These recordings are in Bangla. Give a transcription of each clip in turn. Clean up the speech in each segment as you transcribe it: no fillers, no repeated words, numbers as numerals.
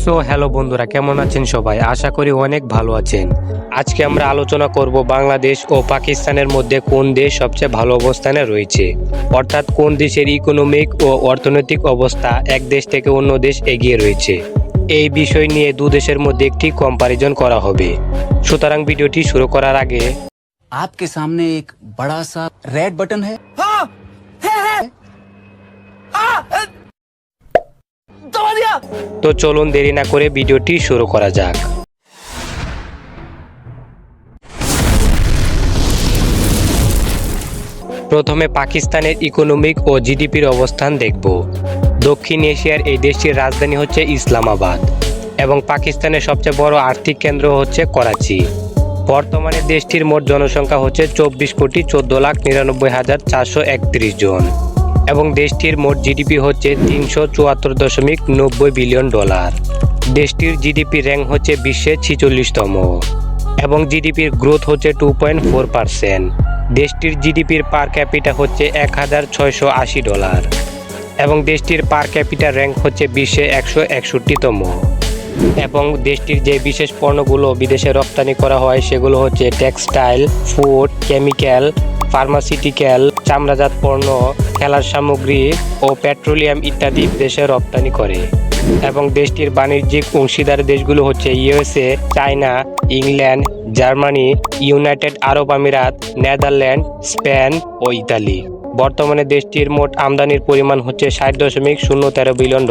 সো হ্যালো বন্ধুরা, কেমন আছেন সবাই? আশা করি অনেক ভালো আছেন। আজকে আমরা আলোচনা করব বাংলাদেশ ও পাকিস্তানের মধ্যে কোন দেশ সবচেয়ে ভালো অবস্থানে রয়েছে, অর্থাৎ কোন দেশের ইকোনমিক ও অর্থনৈতিক অবস্থা এক দেশ থেকে অন্য দেশ এগিয়ে রয়েছে। এই বিষয় নিয়ে দু দেশের মধ্যে একটি কম্পারিজন করা হবে। সুতরাং ভিডিওটি শুরু করার আগে आपके सामने एक बड़ा सा रेड बटन है। हाँ, है। दबा दिया। তো চলুন দেরি না করে ভিডিওটি শুরু করা যাক। প্রথমে পাকিস্তানের ইকোনমিক ও জিডিপির অবস্থান দেখব। দক্ষিণ এশিয়ার এই দেশটির রাজধানী হচ্ছে ইসলামাবাদ এবং পাকিস্তানের সবচেয়ে বড় আর্থিক কেন্দ্র হচ্ছে করাচি। বর্তমানে দেশটির মোট জনসংখ্যা হচ্ছে 24,99,431 জন এবং দেশটির মোট জিডিপি হচ্ছে $374.90 বিলিয়ন। দেশটির জিডিপি র্যাঙ্ক হচ্ছে বিশ্বের 46তম এবং জিডিপির গ্রোথ হচ্ছে 2.4%। দেশটির জিডিপির পার ক্যাপিটা হচ্ছে $1,680 এবং দেশটির পার ক্যাপিটা র্যাঙ্ক হচ্ছে বিশ্বে 161তম এবং দেশটির যে বিশেষ পণ্যগুলো বিদেশে রপ্তানি করা হয় সেগুলো হচ্ছে টেক্সটাইল, ফুড, কেমিক্যাল, ফার্মাসিউটিক্যাল, চামড়াজাত পণ্য, খেলার সামগ্রী ও পেট্রোলিয়াম ইত্যাদি দেশে রপ্তানি করে এবং দেশটির বাণিজ্যিক অংশীদার দেশগুলো হচ্ছে USA, China, England, Germany, United Arab Emirates, Netherland, Spain ও ইতালি। বর্তমানে দেশটির মোট আমদানির পরিমাণ হচ্ছে $60.013 বিলিয়ন।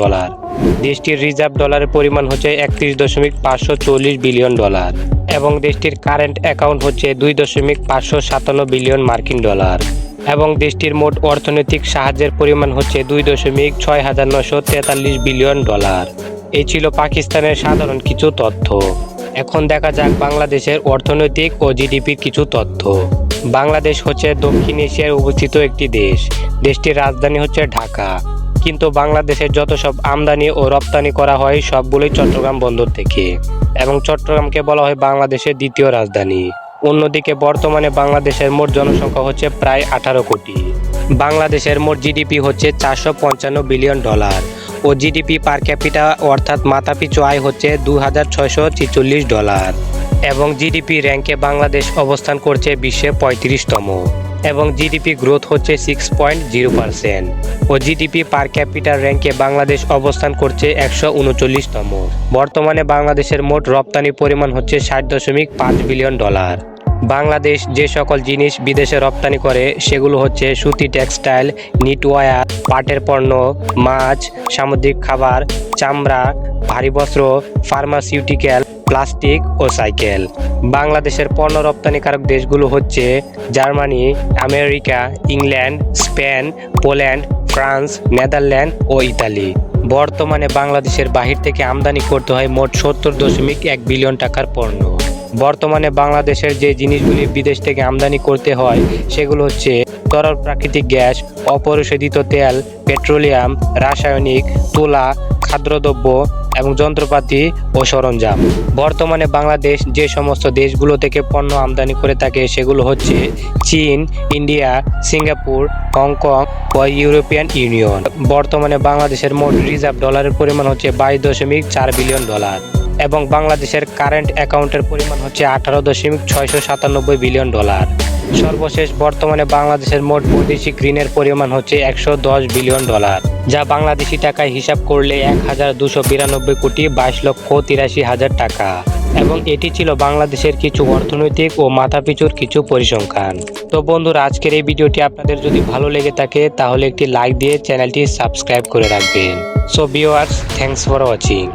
দেশটির রিজার্ভ ডলারের পরিমাণ হচ্ছে $31.540 বিলিয়ন এবং দেশটির কারেন্ট অ্যাকাউন্ট হচ্ছে $2.557 বিলিয়ন মার্কিন ডলার এবং দেশটির মোট অর্থনৈতিক সাহায্যের পরিমাণ হচ্ছে $2.6943 বিলিয়ন। এই ছিল পাকিস্তানের সাধারণ কিছু তথ্য। এখন দেখা যাক বাংলাদেশের অর্থনৈতিক ও জিডিপির কিছু তথ্য। বাংলাদেশ হচ্ছে দক্ষিণ এশিয়ায় অবস্থিত একটি দেশ। দেশটির রাজধানী হচ্ছে ঢাকা, কিন্তু বাংলাদেশের যত সব আমদানি ও রপ্তানি করা হয় সবগুলোই চট্টগ্রাম বন্দর থেকে এবং চট্টগ্রামকে বলা হয় বাংলাদেশের দ্বিতীয় রাজধানী। অন্যদিকে বর্তমানে বাংলাদেশের মোট জনসংখ্যা হচ্ছে প্রায় 18 কোটি। বাংলাদেশের মোট জিডিপি হচ্ছে $455 বিলিয়ন ও জিডিপি পার ক্যাপিটা অর্থাৎ মাথাপিছু আয় হচ্ছে $2,646 এবং জিডিপি র্যাঙ্কে বাংলাদেশ অবস্থান করছে বিশ্বে 35তম এবং জিডিপি গ্রোথ হচ্ছে 6.0% ও জিডিপি পার ক্যাপিটাল র্যাঙ্কে বাংলাদেশ অবস্থান করছে 139তম। বর্তমানে বাংলাদেশের মোট রপ্তানি পরিমাণ হচ্ছে $60.5 বিলিয়ন। বাংলাদেশ যে সকল জিনিস বিদেশে রপ্তানি করে সেগুলো হচ্ছে সুতি, টেক্সটাইল, নিটওয়্যার, পাটের পণ্য, মাছ, সামুদ্রিক খাবার, চামড়া, ভারী বস্ত্র, ফার্মাসিউটিক্যাল, প্লাস্টিক ও সাইকেল। বাংলাদেশের পণ্য রপ্তানিকারক দেশগুলো হচ্ছে Germany, America, England, Spain, Poland, France, Netherland ও ইতালি। বর্তমানে বাংলাদেশের বাহির থেকে আমদানি করতে হয় মোট $70.1 বিলিয়ন টাকার পণ্য। বর্তমানে বাংলাদেশের যে জিনিসগুলি বিদেশ থেকে আমদানি করতে হয় সেগুলো হচ্ছে তরল প্রাকৃতিক গ্যাস, অপরিশোধিত তেল, পেট্রোলিয়াম, রাসায়নিক, তুলা, খাদ্যদ্রব্য এবং যন্ত্রপাতি ও সরঞ্জাম। বর্তমানে বাংলাদেশ যে সমস্ত দেশগুলো থেকে পণ্য আমদানি করে থাকে সেগুলো হচ্ছে চীন, ইন্ডিয়া, সিঙ্গাপুর, হংকং ও ইউরোপিয়ান ইউনিয়ন। বর্তমানে বাংলাদেশের মোট রিজার্ভ ডলারের পরিমাণ হচ্ছে $22.4 বিলিয়ন এবং বাংলাদেশের কারেন্ট অ্যাকাউন্টের পরিমাণ হচ্ছে $18.697 বিলিয়ন। সর্বশেষ বর্তমানে বাংলাদেশের মোট বৈদেশিক ঋণের পরিমাণ হচ্ছে $110 বিলিয়ন, যা বাংলাদেশি টাকায় হিসাব করলে 1,292,22,83,000 টাকা এবং এটি ছিল বাংলাদেশের কিছু অর্থনৈতিক ও মাথাপিছুর কিছু পরিসংখ্যান। তো বন্ধুরা, আজকের এই ভিডিওটি আপনাদের যদি ভালো লেগে থাকে তাহলে একটি লাইক দিয়ে চ্যানেলটি সাবস্ক্রাইব করে রাখবেন। So viewers, thanks for watching.